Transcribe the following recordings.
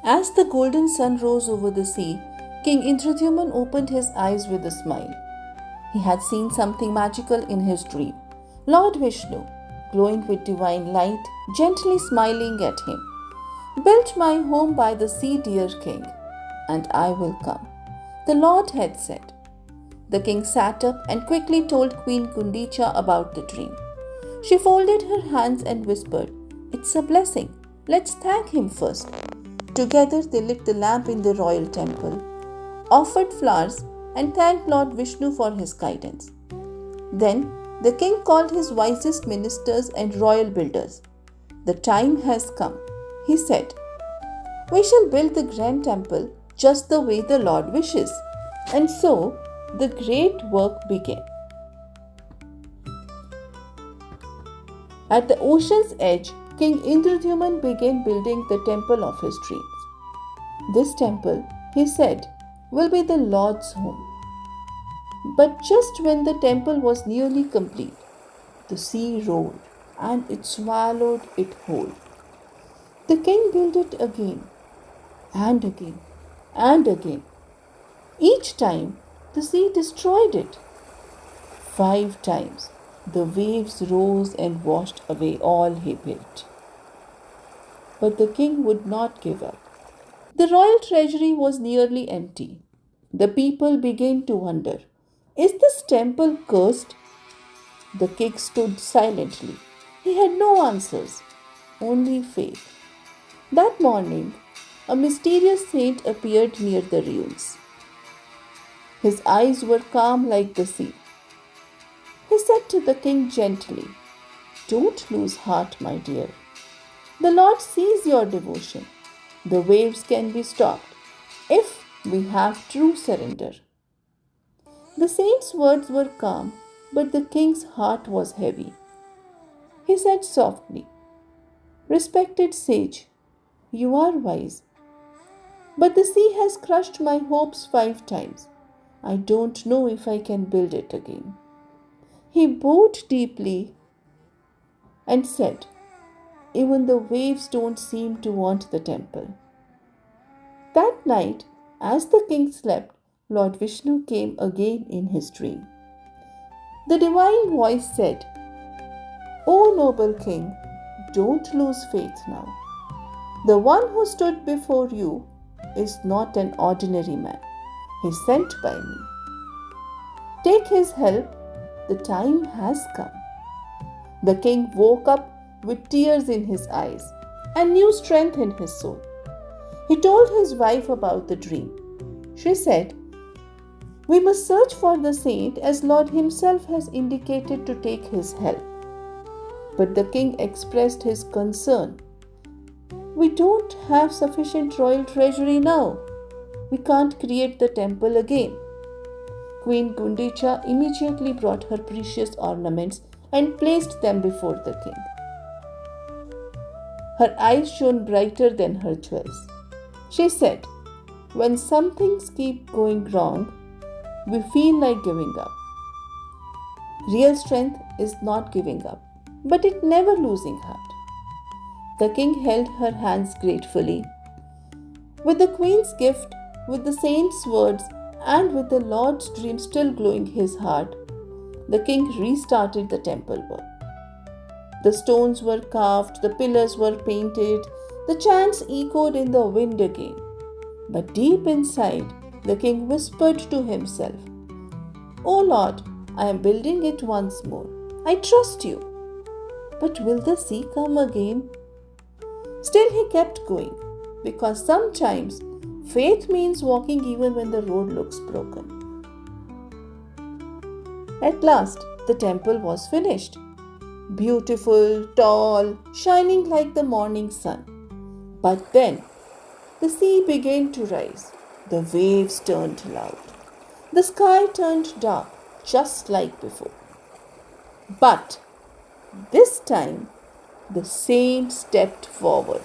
As the golden sun rose over the sea, King Indradyuman opened his eyes with a smile. He had seen something magical in his dream. Lord Vishnu, glowing with divine light, gently smiling at him. Build my home by the sea, dear king, and I will come, the Lord had said. The king sat up and quickly told Queen Gundicha about the dream. She folded her hands and whispered, It's a blessing. Let's thank him first. Together they lit the lamp in the royal temple, offered flowers, and thanked Lord Vishnu for his guidance. Then the king called his wisest ministers and royal builders. The time has come, he said. We shall build the grand temple just the way the Lord wishes. And so the great work began. At the ocean's edge, King Indradyuman began building the temple of his dreams. This temple, he said, will be the Lord's home. But just when the temple was nearly complete, the sea roared and it swallowed it whole. The king built it again and again and again. Each time, the sea destroyed it. 5 times, the waves rose and washed away all he built. But the king would not give up. The royal treasury was nearly empty. The people began to wonder, is this temple cursed? The king stood silently. He had no answers, only faith. That morning, a mysterious saint appeared near the ruins. His eyes were calm like the sea. He said to the king gently, Don't lose heart, my dear. The Lord sees your devotion. The waves can be stopped if we have true surrender. The saint's words were calm, but the king's heart was heavy. He said softly, Respected sage, you are wise, but the sea has crushed my hopes 5 times. I don't know if I can build it again. He bowed deeply and said, Even the waves don't seem to want the temple. That night, as the king slept, Lord Vishnu came again in his dream. The divine voice said, O noble king, don't lose faith now. The one who stood before you is not an ordinary man. He is sent by me. Take his help. The time has come. The king woke up with tears in his eyes and new strength in his soul. He told his wife about the dream. She said, We must search for the saint as Lord himself has indicated to take his help. But the king expressed his concern. We don't have sufficient royal treasury now. We can't create the temple again. Queen Gundicha immediately brought her precious ornaments and placed them before the king. Her eyes shone brighter than her jewels. She said, When some things keep going wrong, we feel like giving up. Real strength is not giving up, but it never losing heart. The king held her hands gratefully. With the queen's gift, with the saint's words, and with the Lord's dream still glowing his heart, the king restarted the temple work. The stones were carved, the pillars were painted, the chants echoed in the wind again. But deep inside, the king whispered to himself, O Lord, I am building it once more. I trust you. But will the sea come again? Still he kept going, because sometimes faith means walking even when the road looks broken. At last, the temple was finished. Beautiful, tall, shining like the morning sun. But then, the sea began to rise. The waves turned loud. The sky turned dark, just like before. But this time, the saint stepped forward.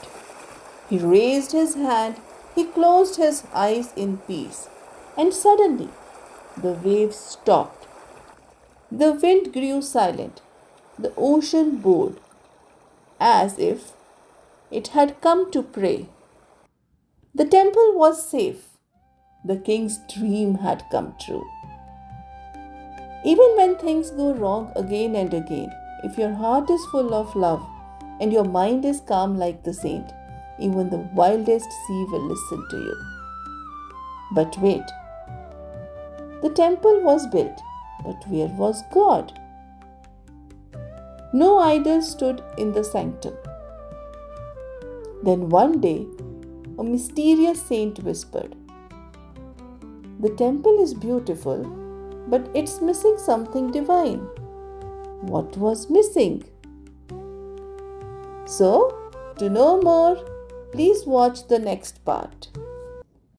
He raised his hand, he closed his eyes in peace, and suddenly the waves stopped. The wind grew silent. The ocean bowed, as if it had come to pray. The temple was safe. The king's dream had come true. Even when things go wrong again and again, if your heart is full of love and your mind is calm like the saint, even the wildest sea will listen to you. But wait, the temple was built, but where was God? No idol stood in the sanctum. Then one day, a mysterious saint whispered, "The temple is beautiful, but it's missing something divine." What was missing? So, to know more, please watch the next part.